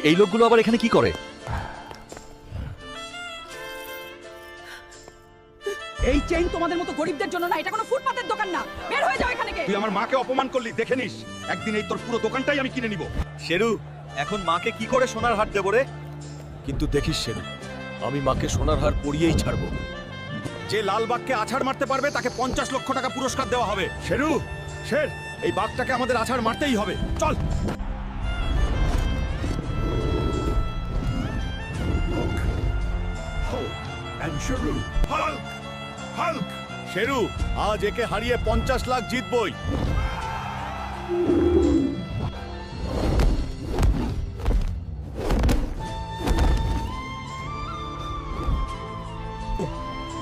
এই লোকগুলো আবার এখানে কি করে? এই চেইন তোমাদের মতো গরিবদের জন্য না, এটা কোনো ফুটপাতের দোকান না। বের হয়ে যাও এখান থেকে। তুই আমার মাকে অপমান করলি, দেখে নিস একদিন এই তোর পুরো দোকানটাই আমি কিনে নিব। শেরু, এখন মাকে কি করে সোনার হার দেবো রে? কিন্তু দেখিস শেরু, আমি মাকে সোনার হার পরিয়েই ছাড়বো। যে লাল বাঘকে আছাড় মারতে পারবে তাকে 50 লক্ষ টাকা পুরস্কার দেওয়া হবে। শেরু, শের, এই বাঘটাকে আমাদের আছাড় মারতেই হবে। চল। শেরু, আজ একে হারিয়ে 50 লাখ জিতবই।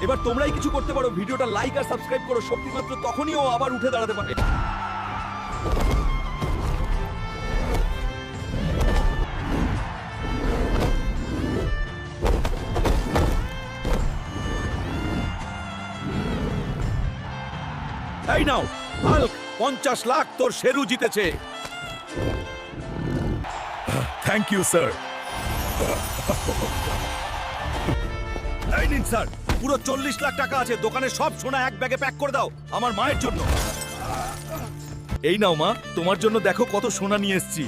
এবার তোমরাই কিছু করতে পারো, ভিডিওটা লাইক আর সাবস্ক্রাইব করো। শক্তি মাত্র তখনই ও আবার উঠে দাঁড়াতে পারে। এই নাও হাল্ক, 50 লাখ তোর শেরু জিতেছে। Thank you sir. এই নিন স্যার, পুরো 40 লাখ টাকা আছে। দোকানে সব সোনা এক ব্যাগে প্যাক করে দাও আমার মায়ের জন্য। এই নাও মা, তোমার জন্য দেখো কত সোনা নিয়ে এসেছি।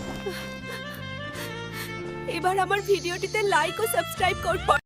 এবার আমার ভিডিওটিতে লাইক ও সাবস্ক্রাইব করুন।